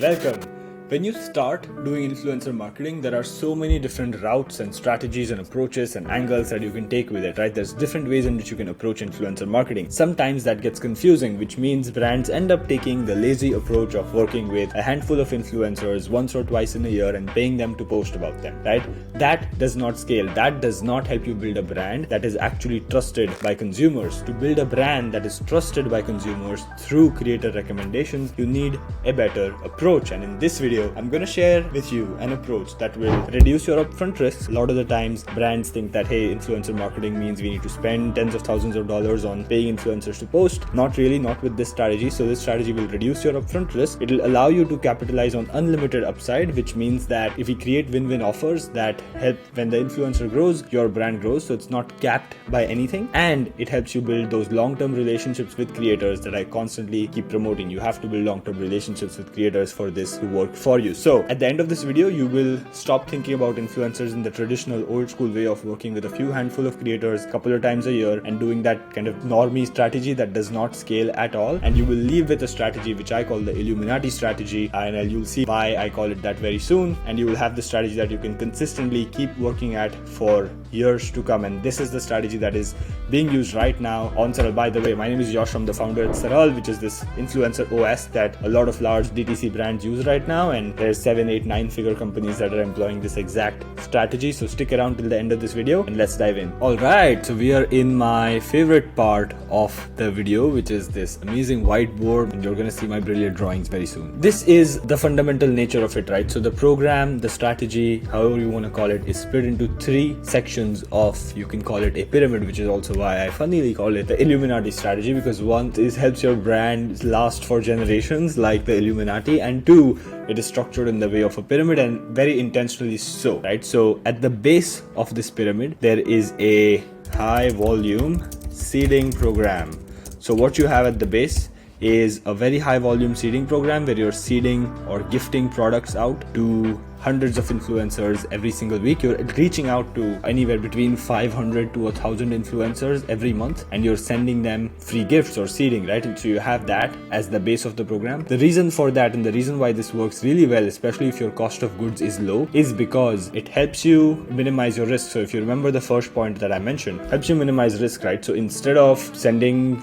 Welcome. When you start doing influencer marketing, there are so many different routes and strategies and approaches and angles that you can take with it, right? There's different ways in which you can approach influencer marketing. Sometimes that gets confusing, which means brands end up taking the lazy approach of working with a handful of influencers once or twice in a year and paying them to post about them, right? That does not scale. That does not help you build a brand that is actually trusted by consumers. To build a brand that is trusted by consumers through creator recommendations, you need a better approach. And in this video, I'm going to share with you an approach that will reduce your upfront risks. A lot of the times brands think that, hey, influencer marketing means we need to spend tens of thousands of dollars on paying influencers to post. Not really, not with this strategy. So this strategy will reduce your upfront risk. It will allow you to capitalize on unlimited upside, which means that if we create win-win offers that help when the influencer grows, your brand grows. So it's not capped by anything. And it helps you build those long-term relationships with creators that I constantly keep promoting. You have to build long-term relationships with creators for this to work for you. So at the end of this video, you will stop thinking about influencers in the traditional old school way of working with a few handful of creators a couple of times a year and doing that kind of normie strategy that does not scale at all. And you will leave with a strategy which I call the Illuminati Strategy, and you'll see why I call it that very soon. And you will have the strategy that you can consistently keep working at for years to come. And this is the strategy that is being used right now on SARAL. By the way, my name is Yash from the Founder at SARAL, which is this influencer OS that a lot of large DTC brands use right now. And there's 7, 8, 9 figure companies that are employing this exact strategy. So stick around till the end of this video and let's dive in. All right, so we are in my favorite part of the video, which is this amazing whiteboard, and you're going to see my brilliant drawings very soon. This is the fundamental nature of it, right? So the program, the strategy, however you want to call it, is split into 3 sections of, you can call it a pyramid, which is also why I funnily call it the Illuminati Strategy, because one is helps your brand last for generations like the Illuminati, and 2, it is structured in the way of a pyramid, and very intentionally so, right? So at the base of this pyramid, there is a high volume seeding program. So what you have at the base is a very high volume seeding program where you're seeding or gifting products out to hundreds of influencers every single week. You're reaching out to anywhere between 500 to 1,000 influencers every month, and you're sending them free gifts or seeding, right? And so you have that as the base of the program. The reason for that, and the reason why this works really well, especially if your cost of goods is low, is because it helps you minimize your risk. So if you remember the first point that I mentioned, helps you minimize risk, right? So instead of sending,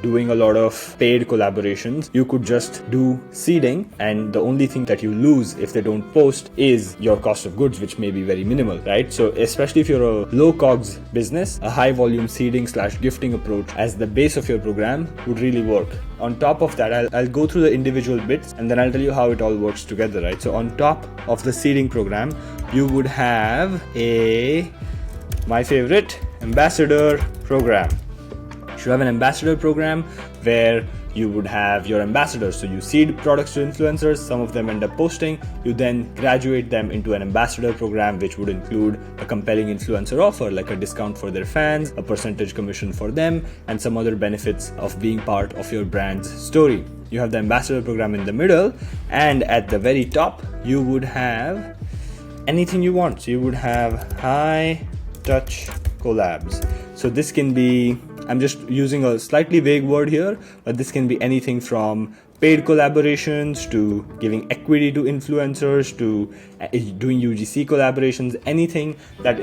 doing a lot of paid collaborations, you could just do seeding, and the only thing that you lose if they don't post is your cost of goods, which may be very minimal, right? So especially if you're a low COGS business, a high volume seeding / gifting approach as the base of your program would really work. On top of that, I'll go through the individual bits and then I'll tell you how it all works together, right? So on top of the seeding program, you would have my favorite, ambassador program. You should have an ambassador program where you would have your ambassadors. So you seed products to influencers, some of them end up posting, you then graduate them into an ambassador program, which would include a compelling influencer offer like a discount for their fans, a percentage commission for them, and some other benefits of being part of your brand's story. You have the ambassador program in the middle, and at the very top, you would have anything you want. So you would have high touch collabs. So this can be, I'm just using a slightly vague word here, but this can be anything from paid collaborations to giving equity to influencers to doing UGC collaborations. Anything that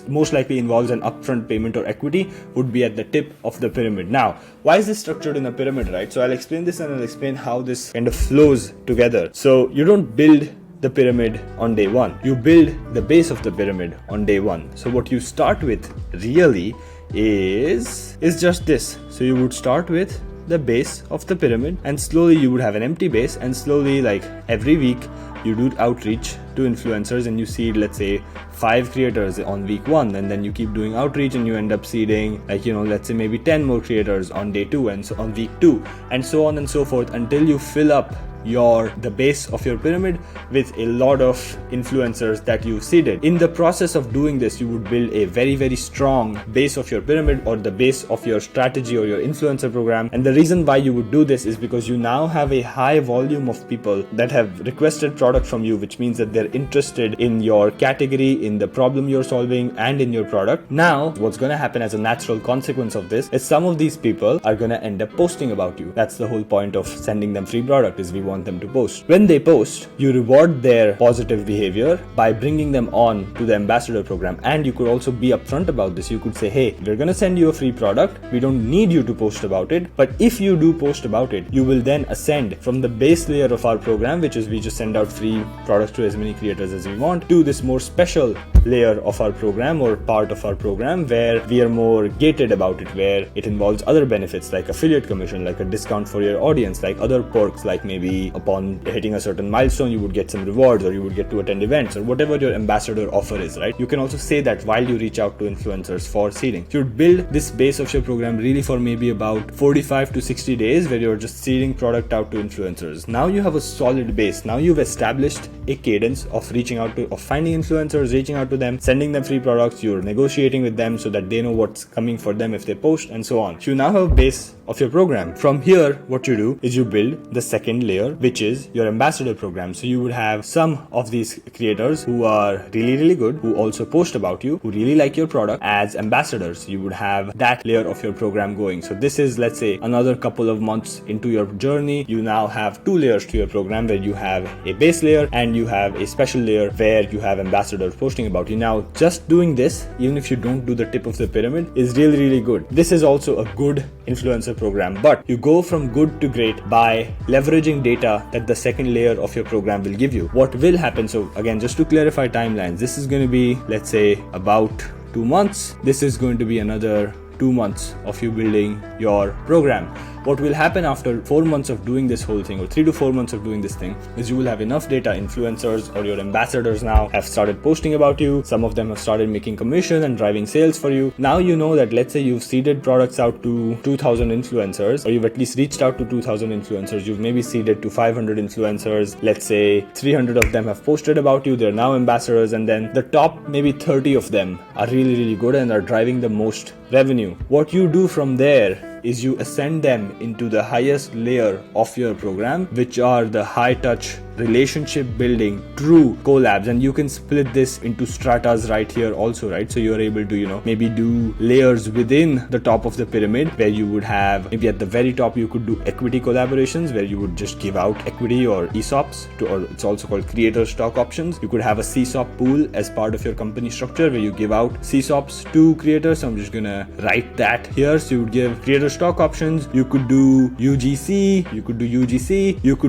most likely involves an upfront payment or equity would be at the tip of the pyramid. Now, why is this structured in a pyramid, right? So I'll explain this and I'll explain how this kind of flows together. So you don't build the pyramid on day one. You build the base of the pyramid on day one. So what you start with really is just this. So you would start with the base of the pyramid, and slowly you would have an empty base, and slowly, like every week, you do outreach to influencers and you seed, let's say, 5 creators on week 1, and then you keep doing outreach and you end up seeding, let's say maybe 10 more creators on day 2 and so on week 2, and so on and so forth until you fill up the base of your pyramid with a lot of influencers that you seeded. In the process of doing this, you would build a very, very strong base of your pyramid or the base of your strategy or your influencer program. And the reason why you would do this is because you now have a high volume of people that have requested product from you, which means that they're interested in your category, in the problem you're solving, and in your product. Now, what's going to happen as a natural consequence of this is some of these people are going to end up posting about you. That's the whole point of sending them free product, is we want want them to post. When they post, you reward their positive behavior by bringing them on to the ambassador program. And you could also be upfront about this. You could say, hey, we're going to send you a free product. We don't need you to post about it. But if you do post about it, you will then ascend from the base layer of our program, which is we just send out free products to as many creators as we want, to this more special layer of our program or part of our program where we are more gated about it, where it involves other benefits like affiliate commission, like a discount for your audience, like other perks, like maybe upon hitting a certain milestone you would get some rewards, or you would get to attend events, or whatever your ambassador offer is, right? You can also say that while you reach out to influencers for seeding. You would build this base of your program really for maybe about 45 to 60 days where you're just seeding product out to influencers. Now you have a solid base. Now you've established a cadence of reaching out to, of finding influencers, reaching out to them, sending them free products, you're negotiating with them so that they know what's coming for them if they post, and so on. So you now have a base of your program. From here, what you do is you build the second layer, which is your ambassador program. So you would have some of these creators who are really good, who also post about you, who really like your product as ambassadors. You would have that layer of your program going. So this is, let's say, another couple of months into your journey. You now have two layers to your program where you have a base layer and you have a special layer where you have ambassadors posting about you. Now, just doing this, even if you don't do the tip of the pyramid, is really good. This is also a good influencer program, but you go from good to great by leveraging data that the second layer of your program will give you. What will happen? So again, just to clarify timelines, this is going to be, let's say, about 2 months. This is going to be another 2 months of you building your program. What will happen after 4 months of doing this whole thing, or 3 to 4 months of doing this thing, is you will have enough data. Influencers or your ambassadors now have started posting about you. Some of them have started making commission and driving sales for you. Now you know that, let's say you've seeded products out to 2,000 influencers, or you've at least reached out to 2,000 influencers. You've maybe seeded to 500 influencers. Let's say 300 of them have posted about you. They're now ambassadors, and then the top maybe 30 of them are really good and are driving the most revenue. What you do from there is you ascend them into the highest layer of your program, which are the high touch relationship building true collabs. And you can split this into stratas right here also, right? So you're able to, maybe do layers within the top of the pyramid where you would have, maybe at the very top you could do equity collaborations where you would just give out equity or ESOPs or it's also called creator stock options. You could have a CSOP pool as part of your company structure where you give out CSOPs to creators. So I'm just gonna write that here. So you would give creator stock options. You could do UGC, you could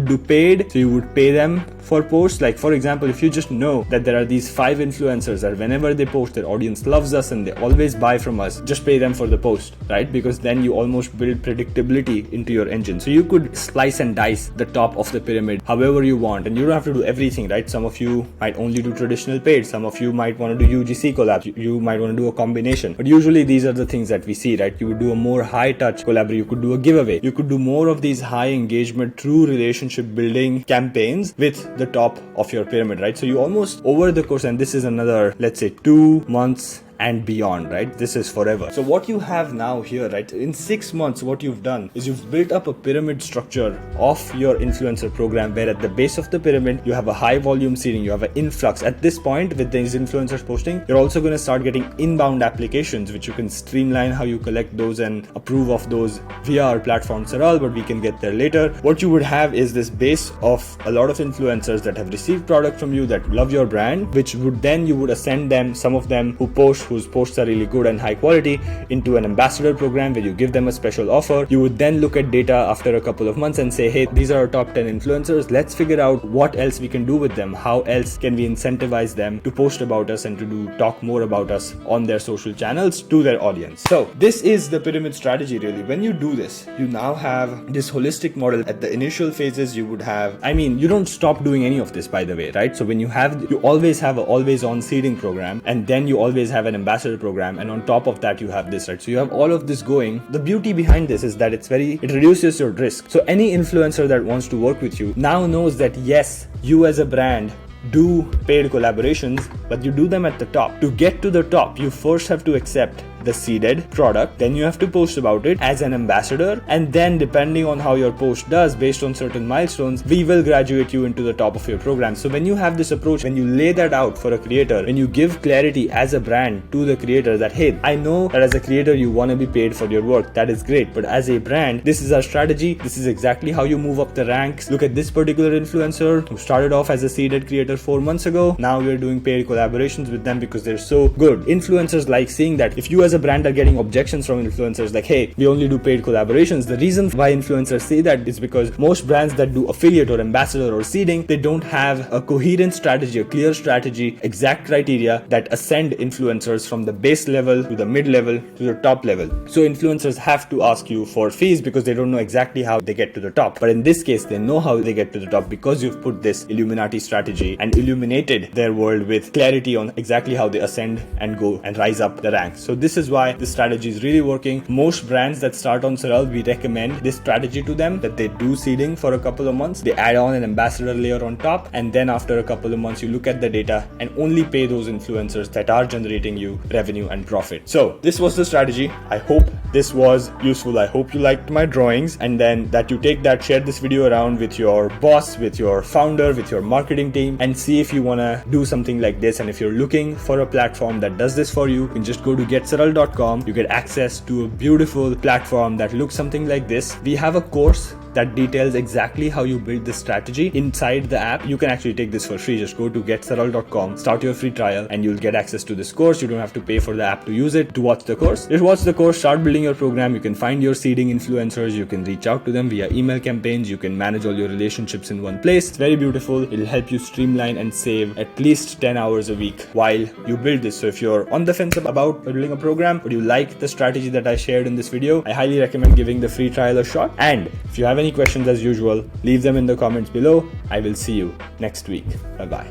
do paid. So you would pay them for posts. Like for example, if you just know that there are these 5 influencers that whenever they post, their audience loves us and they always buy from us, just pay them for the post, right? Because then you almost build predictability into your engine. So you could slice and dice the top of the pyramid however you want, and you don't have to do everything, right? Some of you might only do traditional paid, some of you might want to do UGC collabs, you might want to do a combination, but usually these are the things that we see, right? You would do a more high touch collaboration, you could do a giveaway, you could do more of these high engagement true relationship building campaigns with the top of your pyramid, right? So you almost over the course, and this is another, let's say 2 months and beyond, right? This is forever. So what you have now here, right? In 6 months, what you've done is you've built up a pyramid structure of your influencer program where at the base of the pyramid, you have a high volume seeding, you have an influx. At this point, with these influencers posting, you're also going to start getting inbound applications, which you can streamline how you collect those and approve of those via our platform SARAL, but we can get there later. What you would have is this base of a lot of influencers that have received product from you, that love your brand, which would then you would ascend them, some of them who post, whose posts are really good and high quality, into an ambassador program where you give them a special offer. You would then look at data after a couple of months and say, hey, these are our top 10 influencers. Let's figure out what else we can do with them. How else can we incentivize them to post about us and to talk more about us on their social channels to their audience. So this is the pyramid strategy really. When you do this, you now have this holistic model. At the initial phases, you would have, you don't stop doing any of this, by the way, right? So when you always have an always on seeding program, and then you always have an ambassador program, and on top of that you have this, right? So you have all of this going. The beauty behind this is that it reduces your risk. So any influencer that wants to work with you now knows that yes, you as a brand do paid collaborations, but you do them at the top. To get to the top, you first have to accept the seeded product, then you have to post about it as an ambassador, and then depending on how your post does based on certain milestones, we will graduate you into the top of your program. So when you have this approach, when you lay that out for a creator, when you give clarity as a brand to the creator that, hey, I know that as a creator you want to be paid for your work, that is great, but as a brand, this is our strategy, this is exactly how you move up the ranks. Look at this particular influencer who started off as a seeded creator 4 months ago. Now we're doing paid collaborations with them because they're so good. Influencers like seeing that. If you as a brand are getting objections from influencers like, hey, we only do paid collaborations, the reason why influencers say that is because most brands that do affiliate or ambassador or seeding, they don't have a coherent strategy, a clear strategy, exact criteria that ascend influencers from the base level to the mid level to the top level. So influencers have to ask you for fees because they don't know exactly how they get to the top. But in this case, they know how they get to the top because you've put this Illuminati strategy and illuminated their world with clarity on exactly how they ascend and go and rise up the ranks. So this is why this strategy is really working. Most brands that start on SARAL, we recommend this strategy to them, that they do seeding for a couple of months, they add on an ambassador layer on top, and then after a couple of months you look at the data and only pay those influencers that are generating you revenue and profit. So this was the strategy. I hope this was useful. I hope you liked my drawings, and then that you take that, share this video around with your boss, with your founder, with your marketing team, and see if you want to do something like this. And if you're looking for a platform that does this for you, you can just go to getsaral.com. You get access to a beautiful platform that looks something like this. We have a course that details exactly how you build this strategy inside the app. You can actually take this for free. Just go to getsaral.com, start your free trial, and you'll get access to this course. You don't have to pay for the app to use it, to watch the course. Just watch the course, start building your program. You can find your seeding influencers. You can reach out to them via email campaigns. You can manage all your relationships in one place. It's very beautiful. It'll help you streamline and save at least 10 hours a week while you build this. So if you're on the fence about building a program, but you like the strategy that I shared in this video, I highly recommend giving the free trial a shot. And if you have any questions, as usual, leave them in the comments below. I will see you next week. Bye bye.